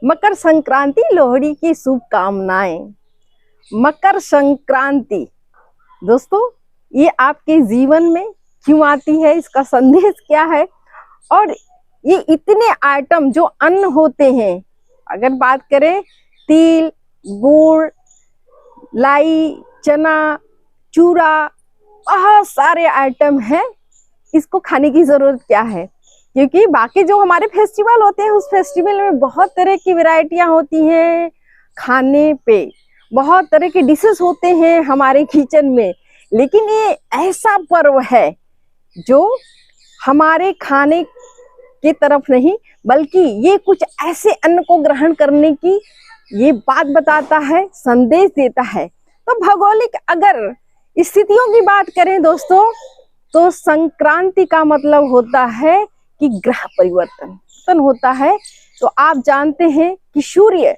मकर संक्रांति लोहड़ी की शुभकामनाएं। मकर संक्रांति दोस्तों, ये आपके जीवन में क्यों आती है, इसका संदेश क्या है, और ये इतने आइटम जो अन्न होते हैं, अगर बात करें तिल, गुड़, लाई, चना, चूरा, बहुत सारे आइटम हैं। इसको खाने की जरूरत क्या है, क्योंकि बाकी जो हमारे फेस्टिवल होते हैं उस फेस्टिवल में बहुत तरह की वैरायटियां होती हैं, खाने पे बहुत तरह के डिशेस होते हैं हमारे किचन में। लेकिन ये ऐसा पर्व है जो हमारे खाने की तरफ नहीं, बल्कि ये कुछ ऐसे अन्न को ग्रहण करने की ये बात बताता है, संदेश देता है। तो भौगोलिक अगर स्थितियों की बात करें दोस्तों, तो संक्रांति का मतलब होता है कि ग्रह परिवर्तन होता है। तो आप जानते हैं कि सूर्य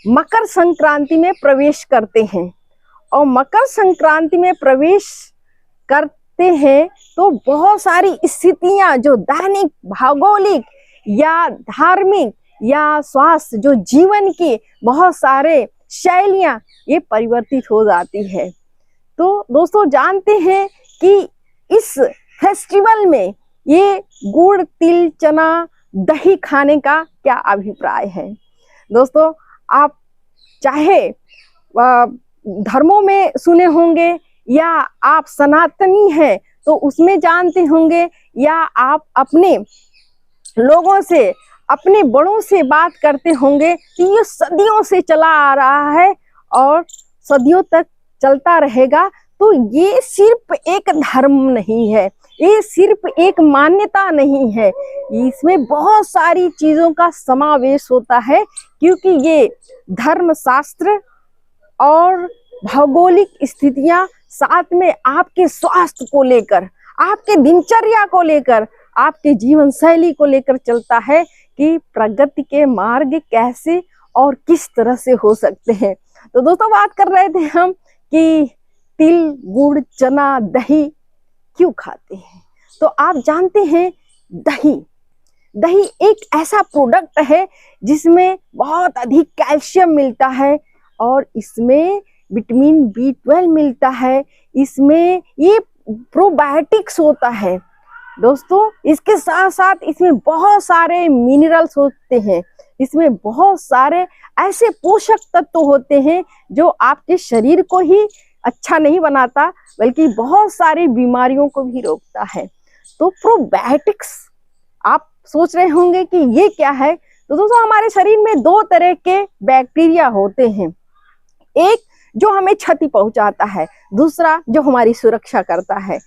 मकर संक्रांति में प्रवेश करते हैं, और मकर संक्रांति में प्रवेश करते हैं तो बहुत सारी स्थितियां जो दैनिक, भौगोलिक या धार्मिक या स्वास्थ्य, जो जीवन की बहुत सारे शैलियां ये परिवर्तित हो जाती है। तो दोस्तों जानते हैं कि इस फेस्टिवल में ये गुड़, तिल, चना, दही खाने का क्या अभिप्राय है। दोस्तों, आप चाहे धर्मों में सुने होंगे, या आप सनातनी हैं तो उसमें जानते होंगे, या आप अपने लोगों से, अपने बड़ों से बात करते होंगे कि ये सदियों से चला आ रहा है और सदियों तक चलता रहेगा। तो ये सिर्फ एक धर्म नहीं है, ये सिर्फ एक मान्यता नहीं है, इसमें बहुत सारी चीजों का समावेश होता है, क्योंकि ये धर्म शास्त्र और भौगोलिक स्थितियां साथ में आपके स्वास्थ्य को लेकर, आपके दिनचर्या को लेकर, आपके जीवन शैली को लेकर चलता है कि प्रगति के मार्ग कैसे और किस तरह से हो सकते हैं। तो दोस्तों, बात कर रहे थे हम कि तिल, गुड़, चना, दही क्यों खाते हैं। तो आप जानते हैं दही एक ऐसा प्रोडक्ट है जिसमें बहुत अधिक कैल्शियम मिलता है, और इसमें विटामिन B12 मिलता है, इसमें ये प्रोबायोटिक्स होता है। दोस्तों, इसके साथ साथ इसमें बहुत सारे मिनरल्स होते हैं, इसमें बहुत सारे ऐसे पोषक तत्व होते हैं जो आपके शरीर को ही अच्छा नहीं बनाता, बल्कि बहुत सारी बीमारियों को भी रोकता है। तो प्रोबायोटिक्स, आप सोच रहे होंगे कि ये क्या है। तो दोस्तों, हमारे शरीर में दो तरह के बैक्टीरिया होते हैं, एक जो हमें क्षति पहुंचाता है, दूसरा जो हमारी सुरक्षा करता है।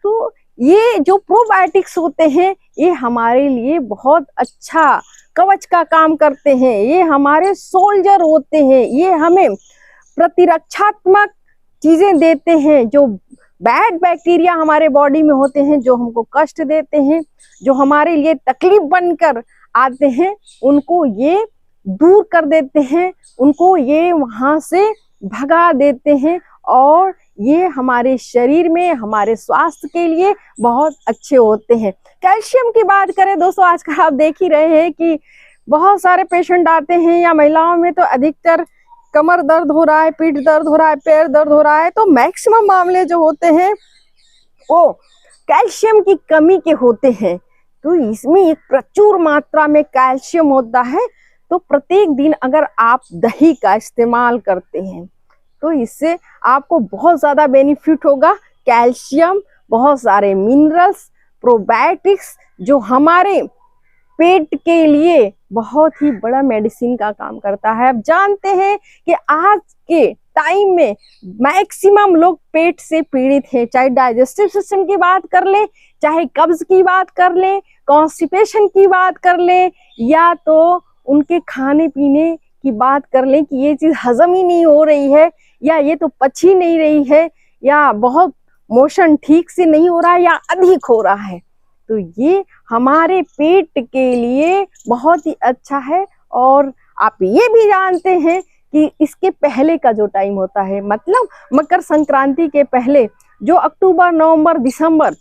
तो ये जो प्रोबायोटिक्स होते हैं ये हमारे लिए बहुत अच्छा कवच का काम करते हैं, ये हमारे सोल्जर होते हैं, ये हमें प्रतिरक्षात्मक चीजें देते हैं। जो बैड बैक्टीरिया हमारे बॉडी में होते हैं, जो हमको कष्ट देते हैं, जो हमारे लिए तकलीफ बनकर आते हैं, उनको ये दूर कर देते हैं, उनको ये वहां से भगा देते हैं, और ये हमारे शरीर में, हमारे स्वास्थ्य के लिए बहुत अच्छे होते हैं। कैल्शियम की बात करें दोस्तों, आजकल आप देख ही रहे हैं कि बहुत सारे पेशेंट आते हैं, या महिलाओं में तो अधिकतर कमर दर्द हो रहा है, पीठ दर्द हो रहा है, पैर दर्द हो रहा है। तो मैक्सिमम मामले जो होते हैं वो कैल्शियम की कमी के होते हैं। तो इसमें एक प्रचुर मात्रा में कैल्शियम होता है। तो प्रत्येक दिन अगर आप दही का इस्तेमाल करते हैं तो इससे आपको बहुत ज़्यादा बेनिफिट होगा। कैल्शियम, बहुत सारे मिनरल्स, प्रोबायोटिक्स, जो हमारे पेट के लिए बहुत ही बड़ा मेडिसिन का काम करता है। आप जानते हैं कि आज के टाइम में मैक्सिमम लोग पेट से पीड़ित हैं, चाहे डाइजेस्टिव सिस्टम की बात कर ले, चाहे कब्ज की बात कर ले, कॉन्स्टिपेशन की बात कर ले, या तो उनके खाने पीने की बात कर लें कि ये चीज हजम ही नहीं हो रही है, या ये तो पच ही नहीं रही है, या बहुत मोशन ठीक से नहीं हो रहा है, या अधिक हो रहा है। तो ये हमारे पेट के लिए बहुत ही अच्छा है। और आप ये भी जानते हैं कि इसके पहले का जो टाइम होता है, मतलब मकर संक्रांति के पहले जो अक्टूबर, नवंबर, दिसंबर,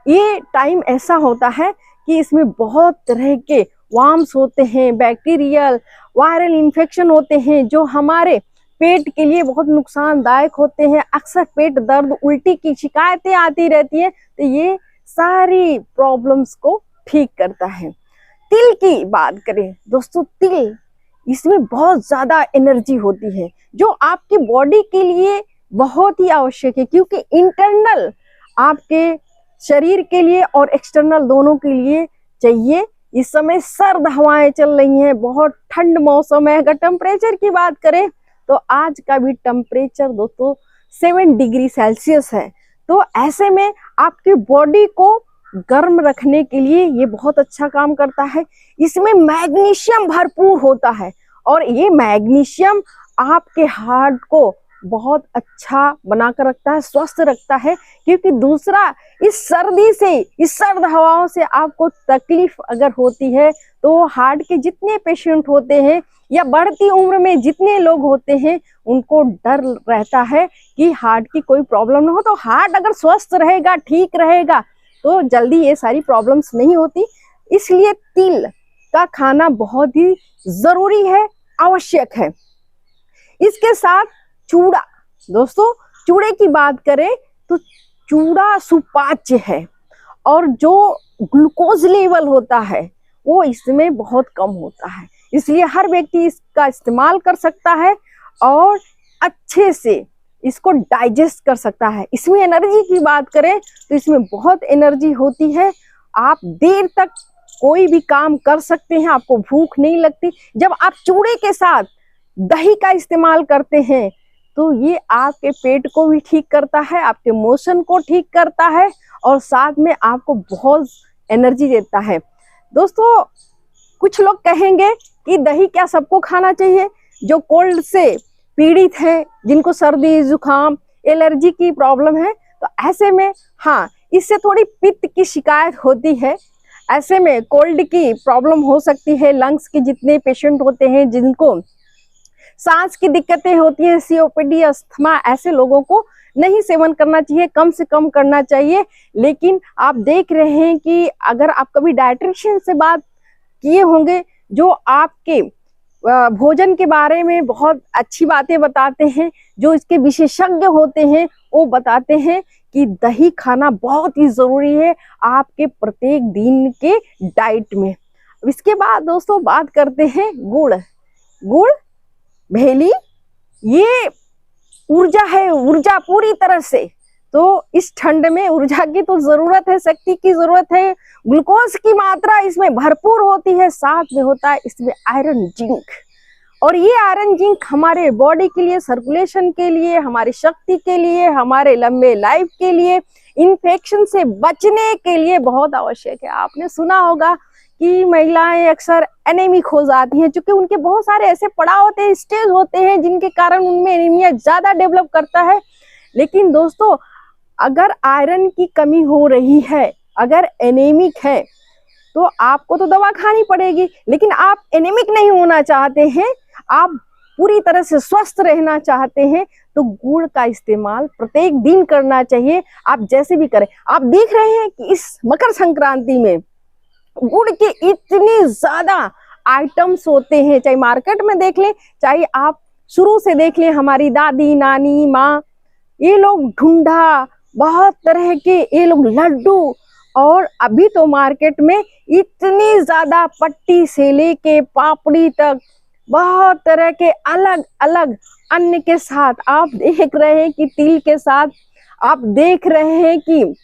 ये टाइम ऐसा होता है कि इसमें बहुत तरह के वार्म्स होते हैं, बैक्टीरियल वायरल इन्फेक्शन होते हैं जो हमारे पेट के लिए बहुत नुकसानदायक होते हैं। अक्सर पेट दर्द, उल्टी की शिकायतें आती रहती है, तो ये सारी प्रॉब्लम्स को ठीक करता है। तिल की बात करें दोस्तों, तिल इसमें बहुत ज्यादा एनर्जी होती है जो आपकी बॉडी के लिए बहुत ही आवश्यक है, क्योंकि इंटरनल आपके शरीर के लिए और एक्सटर्नल दोनों के लिए चाहिए। इस समय सर्द हवाएं चल रही हैं, बहुत ठंड मौसम है। अगर टेम्परेचर की बात करें तो आज का भी टेम्परेचर दोस्तों 7 डिग्री सेल्सियस है। तो ऐसे में आपकी बॉडी को गर्म रखने के लिए ये बहुत अच्छा काम करता है। इसमें मैग्नीशियम भरपूर होता है और ये मैग्नीशियम आपके हार्ट को बहुत अच्छा बनाकर रखता है, स्वस्थ रखता है। क्योंकि दूसरा, इस सर्दी से, इस सर्द हवाओं से आपको तकलीफ अगर होती है तो हार्ट के जितने पेशेंट होते हैं या बढ़ती उम्र में जितने लोग होते हैं, उनको डर रहता है कि हार्ट की कोई प्रॉब्लम ना हो। तो हार्ट अगर स्वस्थ रहेगा, ठीक रहेगा, तो जल्दी ये सारी प्रॉब्लम्स नहीं होती। इसलिए तिल का खाना बहुत ही जरूरी है, आवश्यक है। इसके साथ चूड़ा, दोस्तों चूड़े की बात करें तो चूड़ा सुपाच्य है और जो ग्लूकोज लेवल होता है वो इसमें बहुत कम होता है, इसलिए हर व्यक्ति इसका इस्तेमाल कर सकता है और अच्छे से इसको डाइजेस्ट कर सकता है। इसमें एनर्जी की बात करें तो इसमें बहुत एनर्जी होती है। आप देर तक कोई भी काम कर सकते हैं, आपको भूख नहीं लगती। जब आप चूड़े के साथ दही का इस्तेमाल करते हैं तो ये आपके पेट को भी ठीक करता है, आपके मोशन को ठीक करता है और साथ में आपको बहुत एनर्जी देता है। दोस्तों कुछ लोग कहेंगे कि दही क्या सबको खाना चाहिए? जो कोल्ड से पीड़ित है, जिनको सर्दी, जुकाम, एलर्जी की प्रॉब्लम है, तो ऐसे में हाँ, इससे थोड़ी पित्त की शिकायत होती है। ऐसे में कोल्ड की प्रॉब्लम हो सकती है। लंग्स के जितने पेशेंट होते हैं, जिनको सांस की दिक्कतें होती है, सीओपीडी, अस्थमा, ऐसे लोगों को नहीं सेवन करना चाहिए, कम से कम करना चाहिए। लेकिन आप देख रहे हैं कि अगर आप कभी डाइटिशियन से बात किए होंगे, जो आपके भोजन के बारे में बहुत अच्छी बातें बताते हैं, जो इसके विशेषज्ञ होते हैं, वो बताते हैं कि दही खाना बहुत ही जरूरी है आपके प्रत्येक दिन के डाइट में। इसके बाद दोस्तों बात करते हैं गुड़। गुड़ भेली ये ऊर्जा है, ऊर्जा पूरी तरह से। तो इस ठंड में ऊर्जा की तो जरूरत है, शक्ति की जरूरत है। ग्लूकोज की मात्रा इसमें भरपूर होती है, साथ में होता है इसमें आयरन, जिंक। और ये आयरन, जिंक हमारे बॉडी के लिए, सर्कुलेशन के लिए, हमारी शक्ति के लिए, हमारे लंबे लाइफ के लिए, इन्फेक्शन से बचने के लिए बहुत आवश्यक है। आपने सुना होगा कि महिलाएं अक्सर एनीमिक हो जाती हैं, क्योंकि उनके बहुत सारे ऐसे पड़ाव होते हैं, स्टेज होते हैं, जिनके कारण उनमें एनीमिया ज्यादा डेवलप करता है। लेकिन दोस्तों अगर आयरन की कमी हो रही है, अगर एनीमिक है, तो आपको तो दवा खानी पड़ेगी। लेकिन आप एनीमिक नहीं होना चाहते हैं, आप पूरी तरह से स्वस्थ रहना चाहते हैं, तो गुड़ का इस्तेमाल प्रत्येक दिन करना चाहिए। आप जैसे भी करें। आप देख रहे हैं कि इस मकर संक्रांति में गुड़ के इतने ज्यादा आइटम्स होते हैं, चाहे मार्केट में देख लें, चाहे आप शुरू से देख लें, हमारी दादी, नानी, माँ, ये लोग ढूंढा, बहुत तरह के ये लोग लड्डू, और अभी तो मार्केट में इतनी ज्यादा पट्टी से लेके पापड़ी तक बहुत तरह के अलग अलग अन्न के साथ आप देख रहे हैं कि तिल के साथ आप देख रहे हैं कि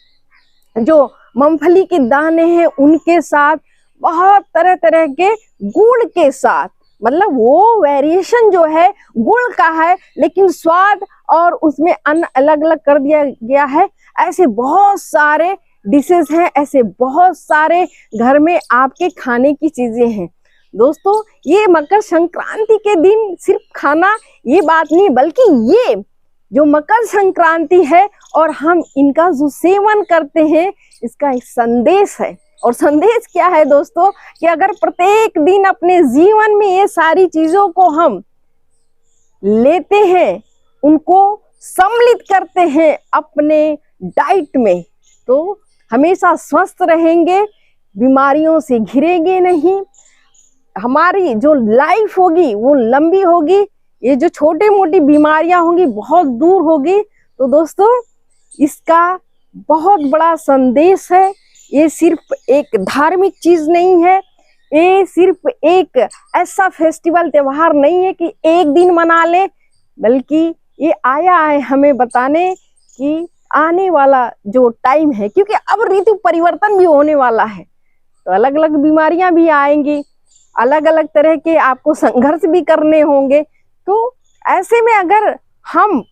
जो मूंगफली के दाने हैं उनके साथ बहुत तरह तरह के गुड़ के साथ, मतलब वो वेरिएशन जो है गुड़ का है, लेकिन स्वाद और उसमें अन्न अलग अलग कर दिया गया है। ऐसे बहुत सारे डिशेस हैं, ऐसे बहुत सारे घर में आपके खाने की चीजें हैं। दोस्तों ये मकर संक्रांति के दिन सिर्फ खाना ये बात नहीं, बल्कि ये जो मकर संक्रांति है और हम इनका जो सेवन करते हैं, इसका एक संदेश है। और संदेश क्या है दोस्तों, कि अगर प्रत्येक दिन अपने जीवन में ये सारी चीजों को हम लेते हैं, उनको सम्मिलित करते हैं अपने डाइट में, तो हमेशा स्वस्थ रहेंगे, बीमारियों से घिरेंगे नहीं, हमारी जो लाइफ होगी वो लंबी होगी, ये जो छोटी मोटी बीमारियां होंगी बहुत दूर होगी। तो दोस्तों इसका बहुत बड़ा संदेश है। ये सिर्फ एक धार्मिक चीज नहीं है, ये सिर्फ एक ऐसा फेस्टिवल त्योहार नहीं है कि एक दिन मना ले, बल्कि ये आया है हमें बताने कि आने वाला जो टाइम है, क्योंकि अब ऋतु परिवर्तन भी होने वाला है, तो अलग अलग बीमारियां भी आएंगी, अलग अलग तरह के आपको संघर्ष भी करने होंगे। तो ऐसे में अगर हम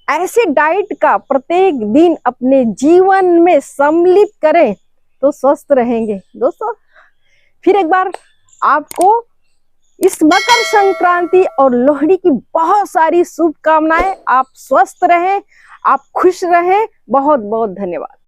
ऐसे डाइट का प्रत्येक दिन अपने जीवन में सम्मिलित करें तो स्वस्थ रहेंगे। दोस्तों फिर एक बार आपको इस मकर संक्रांति और लोहड़ी की बहुत सारी शुभकामनाएं। आप स्वस्थ रहें, आप खुश रहें। बहुत बहुत धन्यवाद।